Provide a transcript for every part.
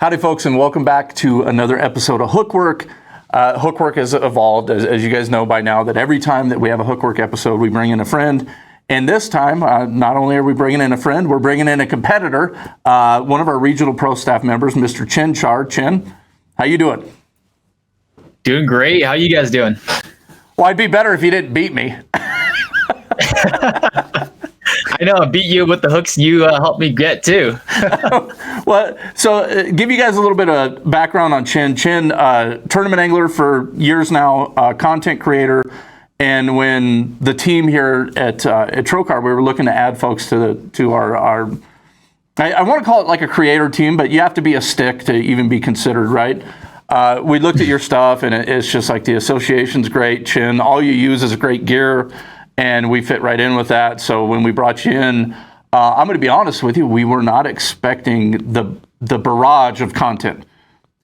Howdy, folks, and welcome back to another episode of Hookwork. Hookwork has evolved, as you guys know by now, that every time that we have a Hookwork episode, we bring in a friend. And this time, not only are we bringing in a friend, we're bringing in a competitor, one of our regional pro staff members, Mr. ChenChar. Chen, how you doing? Doing great. How you guys doing? Well, I'd be better if you didn't beat me. I know, I beat you with the hooks you helped me get too. Well, so give you guys a little bit of background on Chen. Chen, tournament angler for years now, content creator. And when the team here at Trokar, we were looking to add folks to our I want to call it like a creator team, but you have to be a stick to even be considered, right? We looked at your stuff, and it's just like the association's great. Chen, all you use is great gear, and we fit right in with that. So when we brought you in, I'm going to be honest with you, we were not expecting the barrage of content.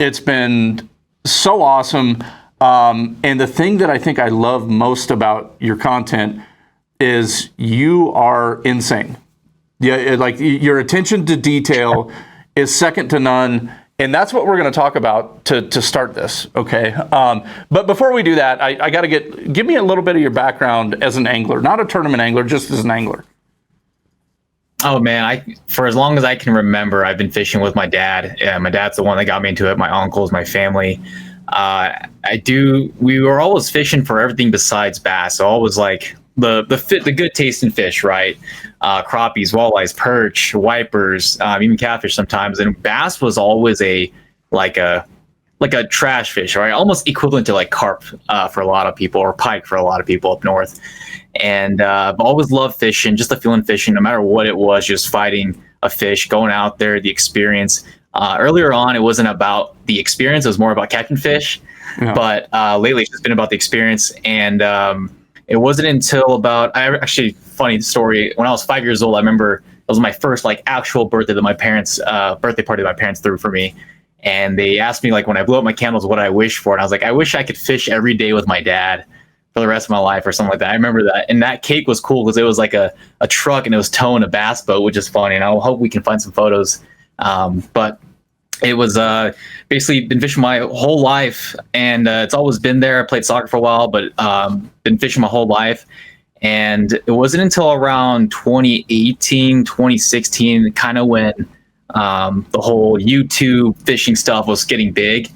It's been so awesome. And the thing that I think I love most about your content is you are insane. Yeah, like your attention to detail is second to none. And that's what we're going to talk about to start this, okay? But before we do that, I got to give me a little bit of your background as an angler, not a tournament angler, just as an angler. Oh man, for as long as I can remember, I've been fishing with my dad. Yeah, my dad's the one that got me into it. My uncles, my family. We were always fishing for everything besides bass. So always like the good tasting fish, right? Crappies, walleyes, perch, wipers, even catfish sometimes. And bass was always like a trash fish, right? Almost equivalent to like carp for a lot of people, or pike for a lot of people up north. And I've always loved fishing, just the feeling fishing, no matter what it was, just fighting a fish, going out there, the experience. Earlier on, it wasn't about the experience; it was more about catching fish. Yeah. But lately, it's just been about the experience. And it wasn't until actually, funny story. When I was 5 years old, I remember it was my first like actual birthday that my parents birthday party that my parents threw for me. And they asked me like when I blew up my candles, what I wish for, and I was like, I wish I could fish every day with my dad for the rest of my life or something like that. I remember that. And that cake was cool because it was like a truck and it was towing a bass boat, which is funny. And I hope we can find some photos. But it was basically been fishing my whole life, and it's always been there. I played soccer for a while, but been fishing my whole life. And it wasn't until around 2018, 2016, kind of when the whole YouTube fishing stuff was getting big.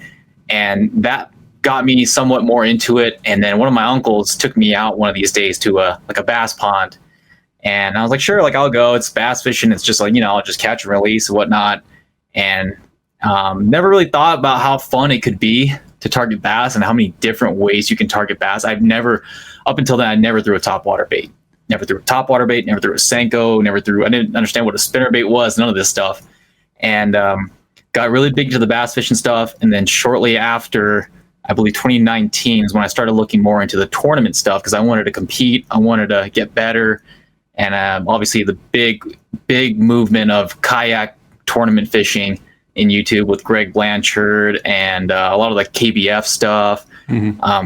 And that got me somewhat more into it. And then one of my uncles took me out one of these days to a bass pond. And I was like, sure, like I'll go. It's bass fishing. It's just like, I'll just catch and release and whatnot. And never really thought about how fun it could be to target bass and how many different ways you can target bass. Up until then, I never threw a topwater bait. Never threw a topwater bait, never threw a Senko, I didn't understand what a spinner bait was, none of this stuff. And got really big into the bass fishing stuff. And then shortly after, I believe 2019 is when I started looking more into the tournament stuff because I wanted to compete. I wanted to get better. And obviously the big movement of kayak tournament fishing in YouTube with Greg Blanchard and a lot of the KBF stuff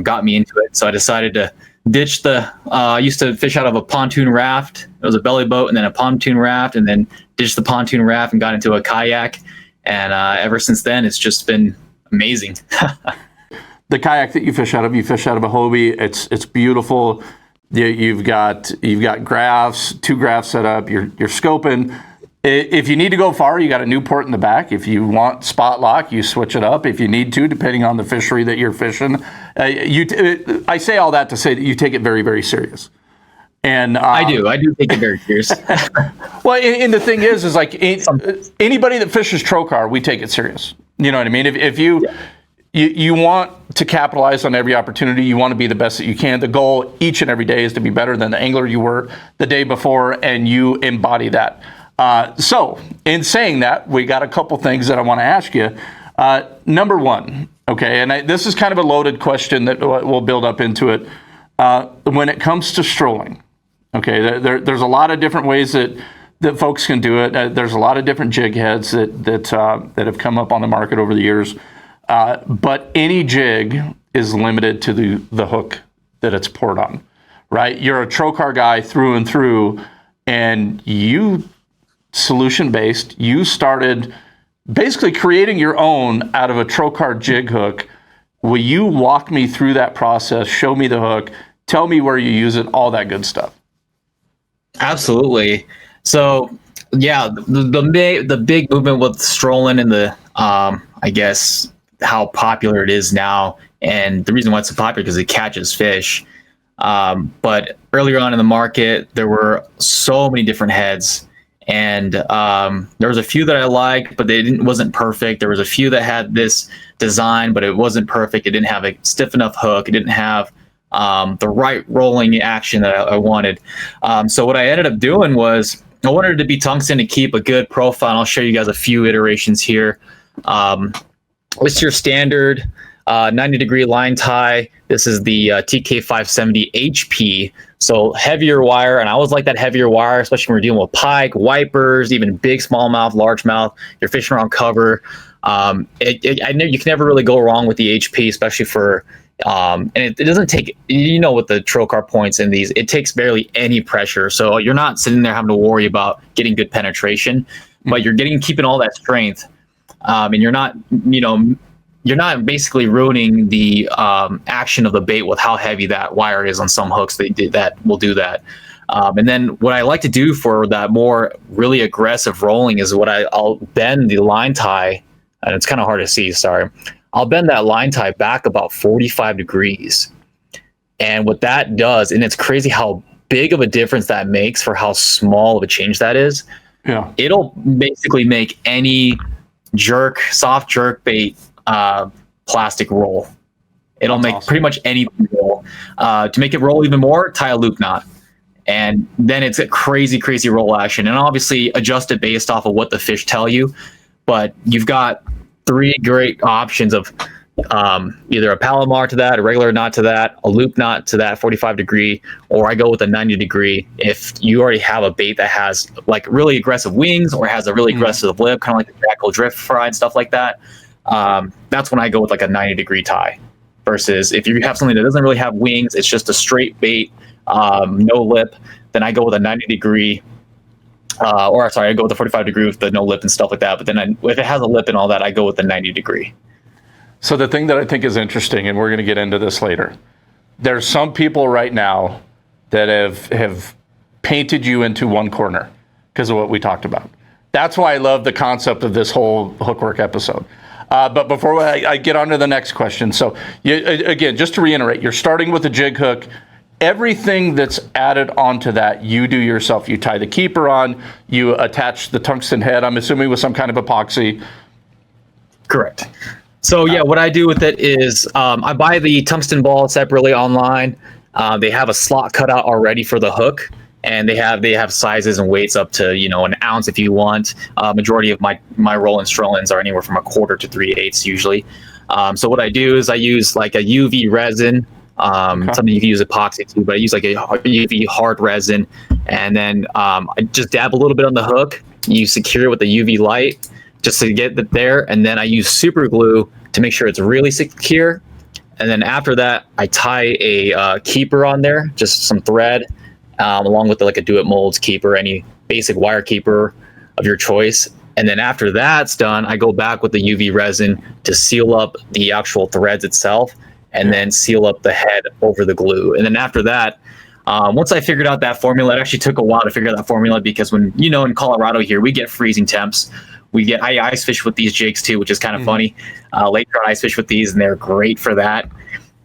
got me into it. So I decided to ditch I used to fish out of a pontoon raft. It was a belly boat and then a pontoon raft, and then ditched the pontoon raft and got into a kayak. And ever since then, it's just been amazing. The kayak that you fish out of a Hobie. It's beautiful. You've got graphs, 2 graphs set up. You're scoping. If you need to go far, you got a Newport in the back. If you want spot lock, you switch it up if you need to, depending on the fishery that you're fishing. I say all that to say that you take it very, very serious. And I do take it very serious. Well, and the thing is like anybody that fishes Trokar, we take it serious. You know what I mean? If you want to capitalize on every opportunity, you want to be the best that you can. The goal each and every day is to be better than the angler you were the day before, and you embody that. So in saying that, we got a couple things that I want to ask you. Number one, okay, and this is kind of a loaded question that we'll build up into it. When it comes to strolling, okay, there's a lot of different ways that folks can do it. There's a lot of different jig heads that have come up on the market over the years. But any jig is limited to the hook that it's poured on, right? You're a Trokar guy through and through, and you solution-based, you started basically creating your own out of a Trokar jig hook. Will you walk me through that process? Show me the hook. Tell me where you use it, all that good stuff. Absolutely. So yeah, the big movement with strolling and the I guess how popular it is now, and the reason why it's so popular because it catches fish. But earlier on in the market, there were so many different heads, and there was a few that I liked, but wasn't perfect. There was a few that had this design, but it wasn't perfect. It didn't have a stiff enough hook. It didn't have the right rolling action that I wanted. So what I ended up doing was I wanted it to be tungsten to keep a good profile. And I'll show you guys a few iterations here. It's your standard 90-degree line tie. This is the TK570 HP. So heavier wire, and I always like that heavier wire, especially when we're dealing with pike, wipers, even big smallmouth, largemouth. You're fishing around cover. I know you can never really go wrong with the HP, especially for and it doesn't take, with the Trokar points in these, it takes barely any pressure. So you're not sitting there having to worry about getting good penetration, but you're keeping all that strength. And you're not basically ruining the action of the bait with how heavy that wire is on some hooks that will do that. And then what I like to do for that more really aggressive rolling is I'll bend the line tie, and it's kind of hard to see, sorry. I'll bend that line tie back about 45 degrees. And what that does, and it's crazy how big of a difference that makes for how small of a change that is. Yeah. It'll basically make any soft jerk bait plastic roll. It'll make awesome. Pretty much anything roll. To make it roll even more, tie a loop knot. And then it's a crazy, crazy roll action. And obviously adjust it based off of what the fish tell you. But you've got 3 great options of either a Palomar to that, a regular knot to that, a loop knot to that 45 degree, or I go with a 90 degree if you already have a bait that has like really aggressive wings or has a really aggressive lip, kind of like the Jackal drift fry and stuff like that. That's when I go with like a 90 degree tie. Versus if you have something that doesn't really have wings, it's just a straight bait, no lip, then I go with a 90 degree. I go with the 45 degree with the no lip and stuff like that. But then if it has a lip and all that, I go with the 90 degree. So the thing that I think is interesting, and we're going to get into this later, there's some people right now that have painted you into one corner because of what we talked about. That's why I love the concept of this whole hookwork episode. But before I get on to the next question, so again, just to reiterate, you're starting with a jig hook. Everything that's added onto that, you do yourself. You tie the keeper on, you attach the tungsten head, I'm assuming with some kind of epoxy. Correct. So yeah, what I do with it is I buy the tungsten ball separately online. They have a slot cut out already for the hook, and they have sizes and weights up to an ounce if you want. Majority of my Roland Strollins are anywhere from 1/4 to 3/8 usually. So what I do is I use like a UV resin. Something you can use epoxy too, but I use like a UV hard resin, and then I just dab a little bit on the hook. You secure it with the UV light just to get it there, and then I use super glue to make sure it's really secure. And then after that, I tie a keeper on there, just some thread, along with like a Do It Molds keeper, any basic wire keeper of your choice. And then after that's done, I go back with the UV resin to seal up the actual threads itself, and then seal up the head over the glue. And then after that, once I figured out that formula, it actually took a while to figure out that formula because when, in Colorado here, we get freezing temps. I ice fish with these jigs too, which is kind of funny. Lake trout ice fish with these, and they're great for that.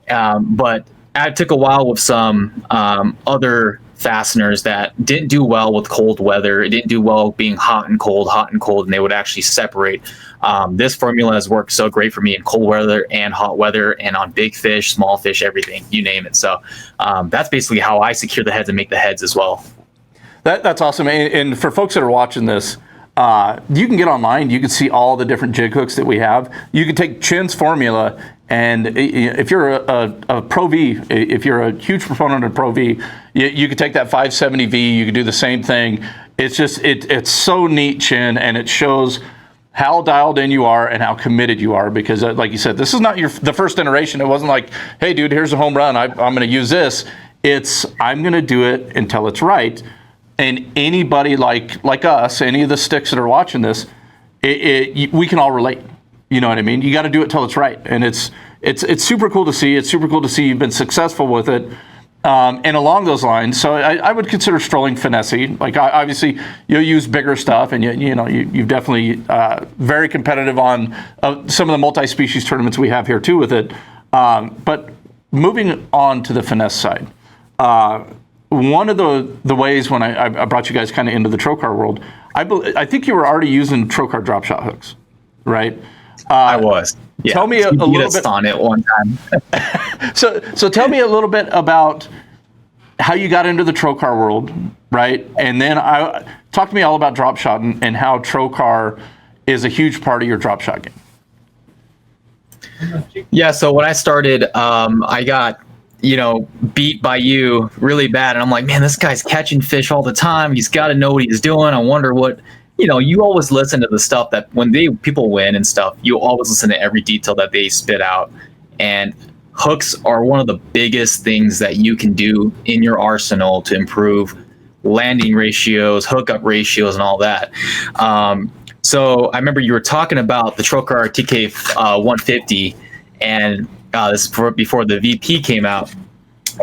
But it took a while with some other fasteners that didn't do well with cold weather. It didn't do well being hot and cold, and they would actually separate. This formula has worked so great for me in cold weather and hot weather, and on big fish, small fish, everything, you name it. So that's basically how I secure the heads and make the heads as well. That's awesome. And for folks that are watching this, you can get online. You can see all the different jig hooks that we have. You can take Chen's formula, and if you're a Pro V, if you're a huge proponent of Pro V, you could take that 570V. You could do the same thing. It's just it's so neat, Chen, and it shows how dialed in you are and how committed you are. Because, like you said, this is not the first iteration. It wasn't like, hey, dude, here's a home run. I'm going to use this. It's I'm going to do it until it's right. And anybody like us, any of the sticks that are watching this, we can all relate. You know what I mean? You got to do it till it's right, and it's super cool to see. It's super cool to see you've been successful with it. And along those lines, so I would consider strolling finessey. Like obviously, you'll use bigger stuff, and you've definitely very competitive on some of the multi-species tournaments we have here too with it. But moving on to the finesse side, one of the ways when I brought you guys kind of into the Trokar world, I think you were already using Trokar drop shot hooks, right? I was. Yeah. Tell me a little bit on it one time. So tell me a little bit about how you got into the Trokar world, right? And then talk to me all about drop shot and how Trokar is a huge part of your drop shot game. Yeah. So when I started, I got beat by you really bad, and I'm like, man, this guy's catching fish all the time. He's got to know what he's doing. I wonder what. You always listen to the stuff that when people win and stuff, you always listen to every detail that they spit out. And hooks are one of the biggest things that you can do in your arsenal to improve landing ratios, hookup ratios, and all that. So I remember you were talking about the Trokar TK 150, and this is before the VP came out.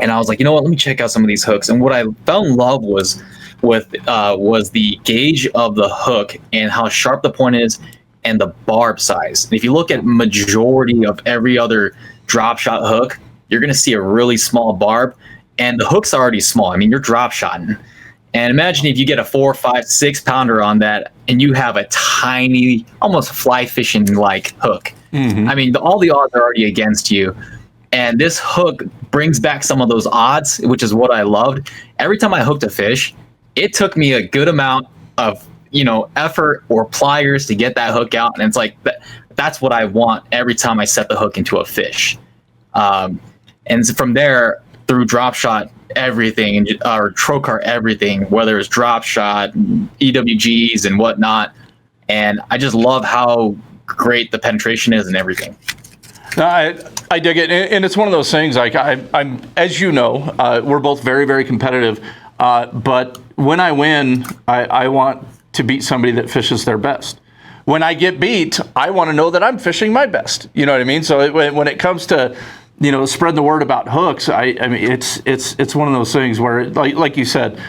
And I was like, you know what? Let me check out some of these hooks. And what I fell in love was the gauge of the hook and how sharp the point is and the barb size. And if you look at majority of every other drop shot hook, you're going to see a really small barb, and the hook's already small. I mean, you're drop shotting. And imagine if you get a 4, 5, 6 pounder on that and you have a tiny, almost fly fishing like hook. Mm-hmm. I mean, all the odds are already against you. And this hook brings back some of those odds, which is what I loved. Every time I hooked a fish, it took me a good amount of, effort or pliers to get that hook out. And it's like, that's what I want every time I set the hook into a fish. And from there, through drop shot, everything, or Trokar, everything, whether it's drop shot, EWGs and whatnot. And I just love how great the penetration is and everything. No, I dig it. And it's one of those things, like I'm, as you know, we're both very, very competitive. But when I win, I want to beat somebody that fishes their best. When I get beat, I want to know that I'm fishing my best. You know what I mean? So when it comes to, spread the word about hooks, I mean, it's one of those things where, like you said,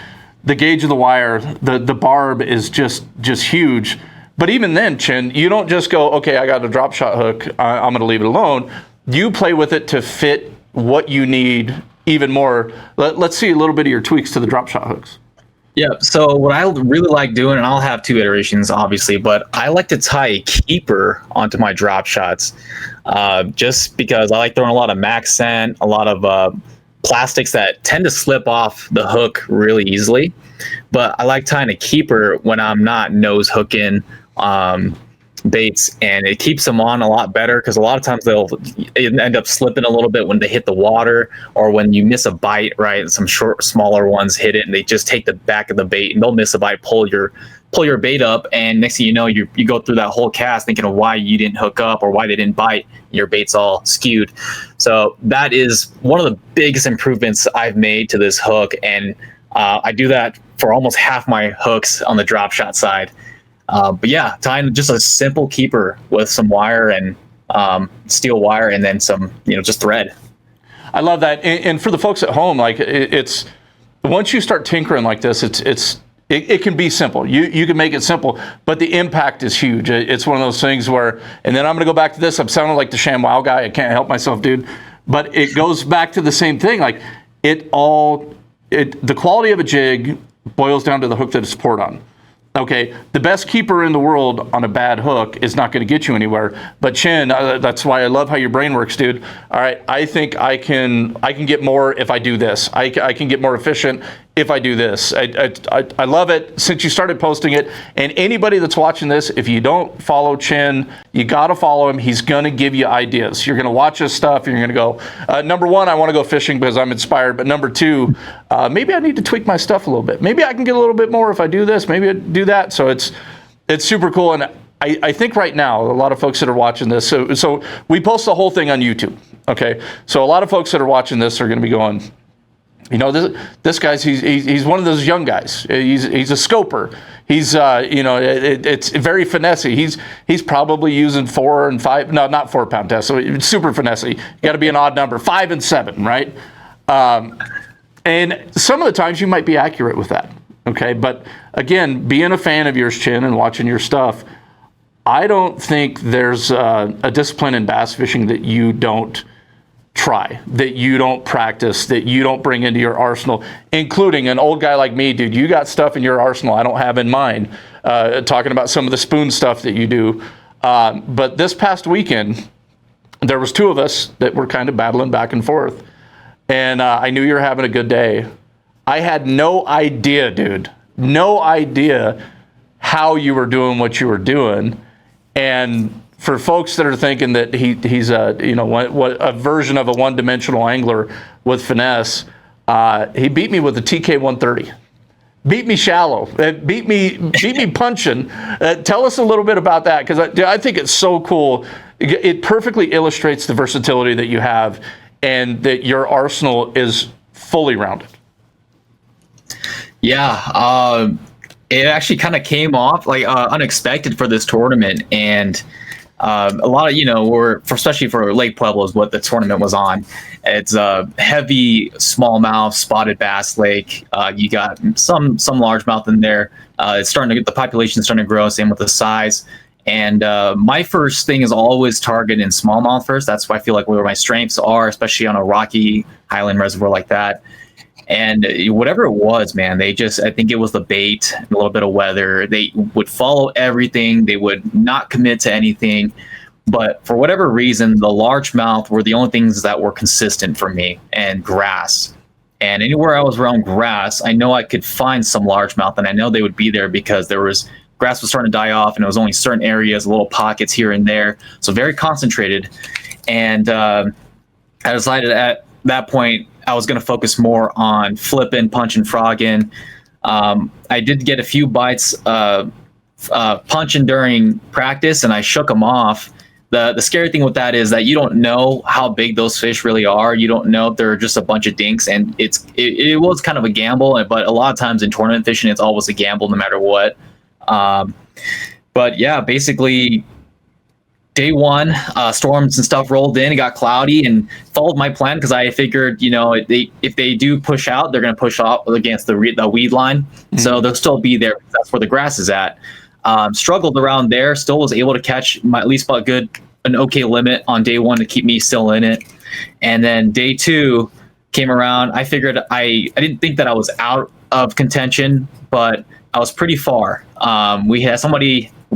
the gauge of the wire, the barb is just huge. But even then, Chen, you don't just go, okay, I got a drop shot hook, I'm going to leave it alone. You play with it to fit what you need even more. Let's see a little bit of your tweaks to the drop shot hooks. Yeah, so what I really like doing, and I'll have 2 iterations, obviously, but I like to tie a keeper onto my drop shots, just because I like throwing a lot of max scent, a lot of plastics that tend to slip off the hook really easily. But I like tying a keeper when I'm not nose hooking baits, and it keeps them on a lot better, because a lot of times they'll end up slipping a little bit when they hit the water, or when you miss a bite, right? And some smaller ones hit it and they just take the back of the bait and they'll miss a bite, pull your bait up, and next thing you know, you go through that whole cast thinking of why you didn't hook up or why they didn't bite. Your bait's all skewed. So that is one of the biggest improvements I've made to this hook, and I do that for almost half my hooks on the drop shot side. But yeah, tying just a simple keeper with some wire and steel wire, and then some, just thread. I love that. And for the folks at home, like it's once you start tinkering like this, it can be simple. You can make it simple, but the impact is huge. It's one of those things where, and then I'm going to go back to this. I'm sounding like the ShamWow guy. I can't help myself, dude. But it goes back to the same thing. Like the quality of a jig boils down to the hook that it's poured on. Okay, the best keeper in the world on a bad hook is not going to get you anywhere. But Chen, that's why I love how your brain works, dude. All right, I think I can get more if I do this. I can get more efficient if I do this. I love it since you started posting it. And anybody that's watching this, if you don't follow Chen, you got to follow him. He's going to give you ideas. You're going to watch his stuff and you're going to go, number one, I want to go fishing because I'm inspired. But number two, maybe I need to tweak my stuff a little bit. Maybe I can get a little bit more if I do this. Maybe I do that. So it's super cool. And I think right now, a lot of folks that are watching this, so we post the whole thing on YouTube. Okay. So a lot of folks that are watching this are going to be going, this guy's he's one of those young guys. He's a scoper. He's it's very finessey. He's probably using 4 and 5, no, not 4 pound test. So it's super finessey. You got to be an odd number, 5 and 7, right? And some of the times you might be accurate with that. Okay, but again, being a fan of yours, Chen, and watching your stuff, I don't think there's a discipline in bass fishing that you don't try, that you don't practice, that you don't bring into your arsenal, including an old guy like me, dude. You got stuff in your arsenal I don't have in mine, talking about some of the spoon stuff that you do. But this past weekend, there was 2 of us that were kind of battling back and forth, and I knew you were having a good day. I had no idea, dude, no idea how you were doing what you were doing. And for folks that are thinking that he's a version of a one-dimensional angler with finesse, he beat me with a TK 130. Beat me shallow. Beat me punching. Tell us a little bit about that, because I think it's so cool. It perfectly illustrates the versatility that you have and that your arsenal is fully rounded. Yeah, it actually kind of came off like unexpected for this tournament, and a lot of especially for Lake Pueblo is what the tournament was on. It's a heavy smallmouth spotted bass lake. You got some largemouth in there. It's starting to get the population starting to grow. Same with the size. And my first thing is always targeting smallmouth first. That's why I feel like where my strengths are, especially on a rocky highland reservoir like that. And whatever it was, man, I think it was the bait, a little bit of weather. They would follow everything. They would not commit to anything. But for whatever reason, the largemouth were the only things that were consistent for me, and grass. And anywhere I was around grass, I know I could find some largemouth, and I know they would be there because grass was starting to die off, and it was only certain areas, little pockets here and there. So very concentrated. And I decided at that point, I was going to focus more on flipping, punching, frogging. I did get a few bites punching during practice, and I shook them off. The scary thing with that is that you don't know how big those fish really are. You don't know if they're just a bunch of dinks, and it was kind of a gamble. But a lot of times in tournament fishing, it's always a gamble no matter what. But yeah, basically, day one, storms and stuff rolled in. It got cloudy, and followed my plan because I figured, if they do push out, they're going to push off against the weed line. Mm-hmm. So they'll still be there. That's where the grass is at. Struggled around there. Still was able to catch at least an okay limit on day one to keep me still in it. And then day 2 came around. I figured I didn't think that I was out of contention, but I was pretty far. We had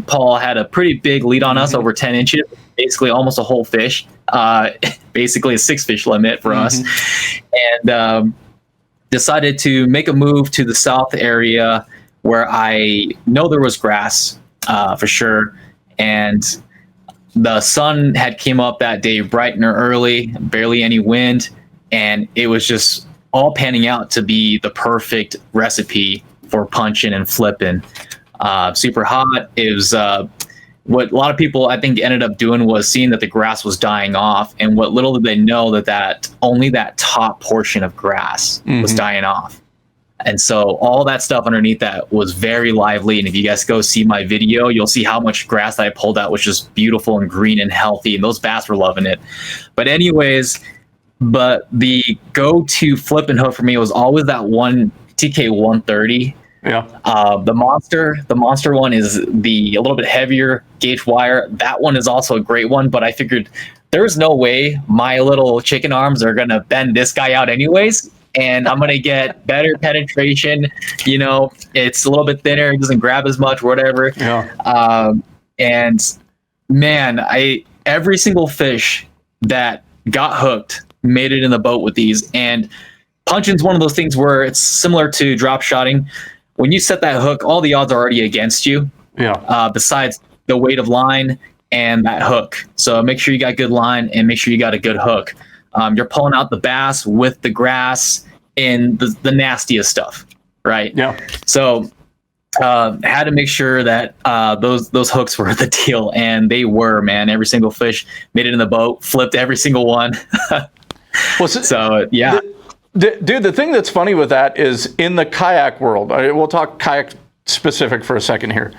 Paul had a pretty big lead on us, over 10 inches, basically almost a whole fish, basically a 6-fish limit for us. And decided to make a move to the south area where I know there was grass for sure. And the sun had came up that day bright and early, barely any wind. And it was just all panning out to be the perfect recipe for punching and flipping. Super hot. It was what a lot of people I think ended up doing was seeing that the grass was dying off, and what little did they know that only that top portion of grass was dying off. And so all that stuff underneath that was very lively. And if you guys go see my video, you'll see how much grass that I pulled out was just beautiful and green and healthy, and those bass were loving it. But anyways, the go-to flip and hook for me was always that one TK 130. Yeah. The monster one is a little bit heavier gauge wire. That one is also a great one, but I figured there's no way my little chicken arms are gonna bend this guy out anyways, and I'm gonna get better penetration. It's a little bit thinner, it doesn't grab as much, whatever. Yeah. And man, every single fish that got hooked made it in the boat with these. And punching's one of those things where it's similar to drop shotting. When you set that hook, all the odds are already against you. Yeah. Besides the weight of line and that hook. So make sure you got good line and make sure you got a good hook. You're pulling out the bass with the grass and the nastiest stuff, right? Yeah. So had to make sure that those hooks were the deal, and they were, man. Every single fish made it in the boat, flipped every single one. So yeah. Dude, the thing that's funny with that is in the kayak world, we'll talk kayak specific for a second here.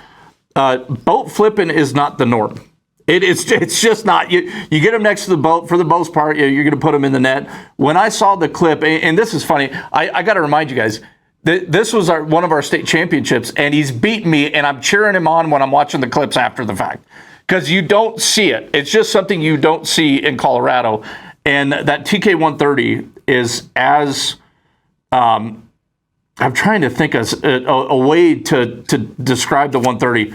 Boat flipping is not the norm. It's just not. You get them next to the boat for the most part. You're going to put them in the net. When I saw the clip, and this is funny, I got to remind you guys, this was one of our state championships, and he's beaten me, and I'm cheering him on when I'm watching the clips after the fact, because you don't see it. It's just something you don't see in Colorado, and that TK 130 is as I'm trying to think of a way to describe the 130.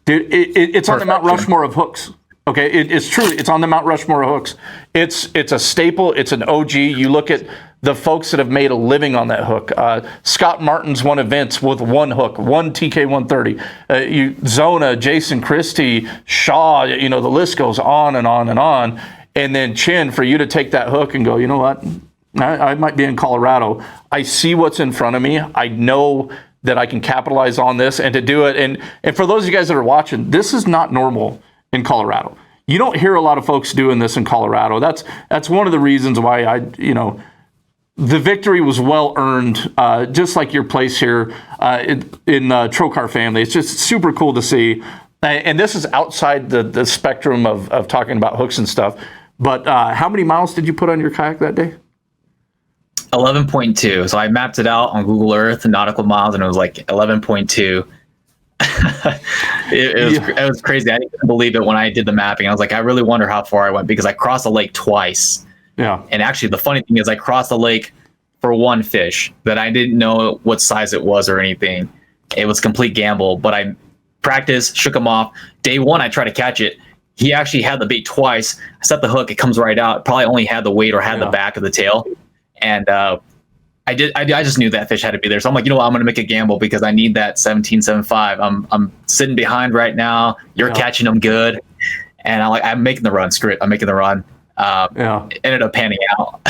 Dude, it's on the Mount Rushmore of hooks. Okay, it's true. It's on the Mount Rushmore of hooks. It's a staple. It's an OG. You look at the folks that have made a living on that hook. Scott Martin's won events with one hook, one TK 130. Zona, Jason Christie, Shaw. The list goes on and on and on. And then Chen, for you to take that hook and go, you know what? I might be in Colorado. I see what's in front of me. I know that I can capitalize on this and to do it. And for those of you guys that are watching, this is not normal in Colorado. You don't hear a lot of folks doing this in Colorado. That's one of the reasons why the victory was well earned, just like your place here in Trokar family. It's just super cool to see. And this is outside the spectrum of talking about hooks and stuff. But how many miles did you put on your kayak that day? 11.2. So I mapped it out on Google Earth, nautical miles, and it was like 11.2. It was crazy. I didn't believe it when I did the mapping. I was like, I really wonder how far I went, because I crossed the lake twice. Yeah. And actually, the funny thing is, I crossed the lake for one fish that I didn't know what size it was or anything. It was complete gamble, but I practiced, shook him off. Day one, I tried to catch it. He actually had the bait twice. I set the hook. It comes right out. Probably only had the weight or had the back of the tail. And I just knew that fish had to be there. So I'm like, you know what? I'm going to make a gamble because I need that 17.75. I'm sitting behind right now. You're catching them good. And I'm making the run. Screw it. I'm making the run. Ended up panning out.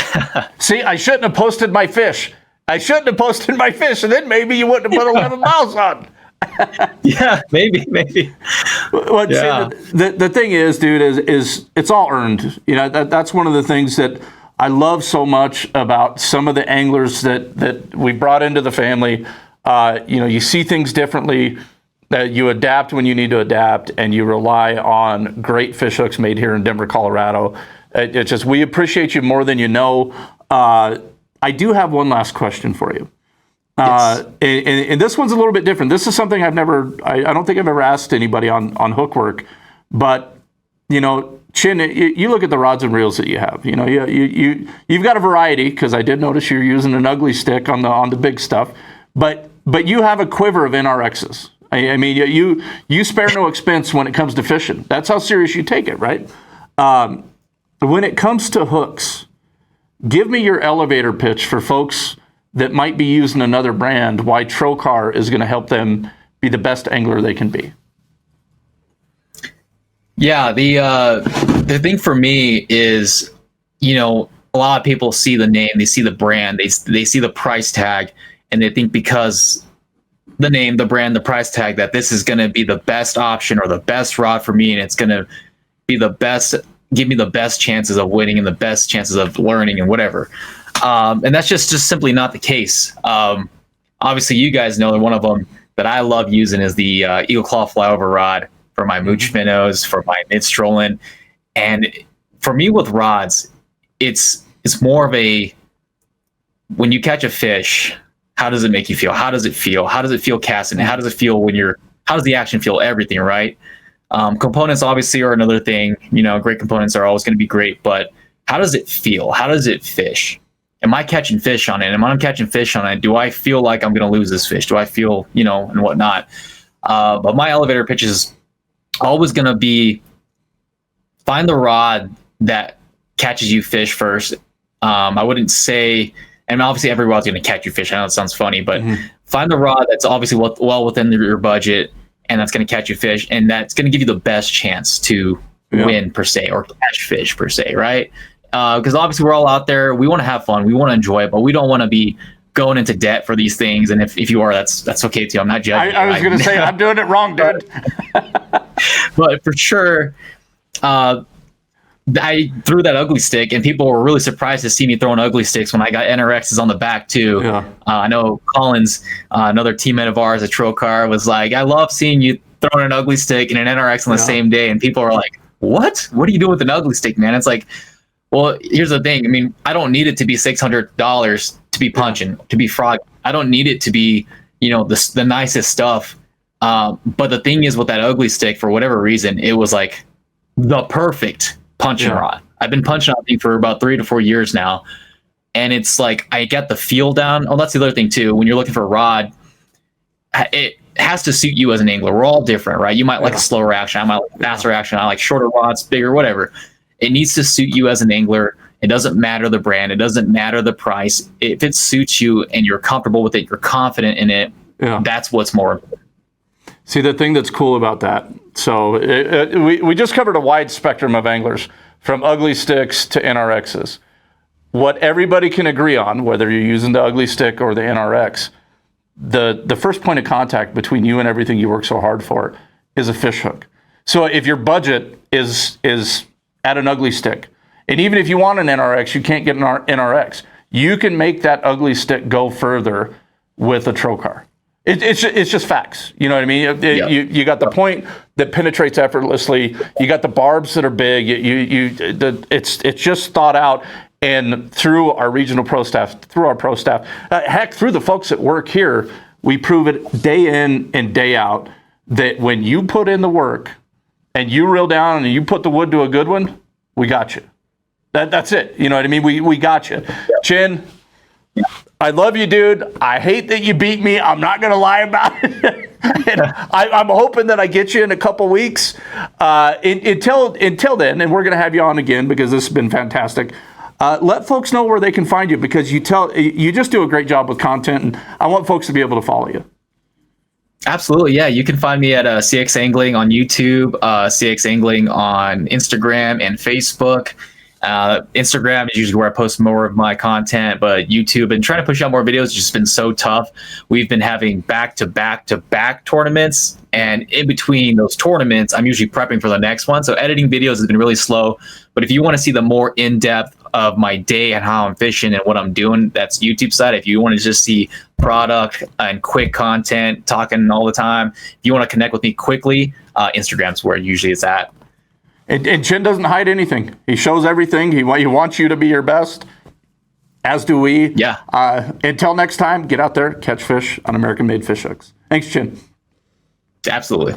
See, I shouldn't have posted my fish. And then maybe you wouldn't have put 11 miles on. Yeah, maybe. Well, see, the thing is, dude, is it's all earned. That's one of the things that I love so much about some of the anglers that we brought into the family. You see things differently, that you adapt when you need to adapt, and you rely on great fish hooks made here in Denver, Colorado. It's just, we appreciate you more than you know. I do have one last question for you. Yes. And this one's a little bit different. This is something I don't think I've ever asked anybody on hook work, but Chen, you look at the rods and reels that you have. You've got a variety, because I did notice you're using an ugly stick on the big stuff, but you have a quiver of NRXs. I mean, you spare no expense when it comes to fishing. That's how serious you take it, right? When it comes to hooks, give me your elevator pitch for folks that might be using another brand, why Trokar is going to help them be the best angler they can be. Yeah, the thing for me is, a lot of people see the name, they see the brand, they see the price tag, and they think because the name, the brand, the price tag, that this is going to be the best option or the best rod for me, and it's going to be the best, give me the best chances of winning and the best chances of learning and whatever. And that's just simply not the case. Obviously, you guys know that one of them that I love using is the Eagle Claw flyover rod for my mooch minnows, for my mid strolling. And for me with rods, it's more of a, when you catch a fish, how does it make you feel? How does it feel? How does it feel casting? How does it feel how does the action feel? Everything, right? Components obviously are another thing. Great components are always going to be great, but how does it feel? How does it fish? Am I catching fish on it? And when I'm catching fish on it, do I feel like I'm going to lose this fish? Do I feel, and whatnot? But my elevator pitch is always going to be, find the rod that catches you fish first. I wouldn't say, and obviously every rod's going to catch you fish. I know it sounds funny, but find the rod that's obviously well within your budget, and that's going to catch you fish, and that's going to give you the best chance to win per se, or catch fish per se, right? Because obviously we're all out there, we want to have fun, we want to enjoy it, but we don't want to be going into debt for these things. And if you are, that's okay too. I'm not judging. I was going to say, I'm doing it wrong, dude. But for sure, I threw that ugly stick, and people were really surprised to see me throwing ugly sticks when I got NRXs on the back too. Yeah. I know Collins, another teammate of ours at Trokar, was like, "I love seeing you throwing an ugly stick and an NRX on the same day," and people are like, "What? What do you do with an ugly stick, man?" It's like, well, here's the thing. I mean, I don't need it to be $600 to be punching, to be frog. I don't need it to be, the nicest stuff. But the thing is, with that ugly stick, for whatever reason, it was like the perfect punching rod. I've been punching on thing for about 3 to 4 years now, and it's like I get the feel down. Oh, that's the other thing too. When you're looking for a rod, it has to suit you as an angler. We're all different, right? You might like a slower action. I might like a faster action. I like shorter rods, bigger, whatever. It needs to suit you as an angler. It doesn't matter the brand. It doesn't matter the price. If it suits you and you're comfortable with it, you're confident in it. That's what's more important. See, the thing that's cool about that, so we just covered a wide spectrum of anglers, from ugly sticks to NRXs. What everybody can agree on, whether you're using the ugly stick or the NRX, the first point of contact between you and everything you work so hard for is a fish hook. So if your budget is at an ugly stick, and even if you want an NRX, you can't get an NRX, you can make that ugly stick go further with a Trokar. It's just facts. You know what I mean? You got the point that penetrates effortlessly. You got the barbs that are big. It's just thought out. And through our regional pro staff, through our pro staff, heck, through the folks that work here, we prove it day in and day out that when you put in the work and you reel down and you put the wood to a good one, we got you. That's it. You know what I mean? We got you. Chen, I love you, dude. I hate that you beat me. I'm not going to lie about it. And I'm hoping that I get you in a couple weeks. Until then, and we're going to have you on again because this has been fantastic. Let folks know where they can find you, because you just do a great job with content, and I want folks to be able to follow you. Absolutely, yeah. You can find me at CX Angling on YouTube, CX Angling on Instagram and Facebook. Instagram is usually where I post more of my content, but YouTube and trying to push out more videos has just been so tough. We've been having back-to-back tournaments, and in between those tournaments, I'm usually prepping for the next one. So editing videos has been really slow. But if you want to see the more in-depth of my day and how I'm fishing and what I'm doing, that's YouTube side. If you want to just see product and quick content, talking all the time, if you want to connect with me quickly, Instagram's where usually it's at. And Chen doesn't hide anything. He shows everything. He wants you to be your best, as do we. Yeah. Until next time, get out there, catch fish on American-made fish hooks. Thanks, Chen. Absolutely.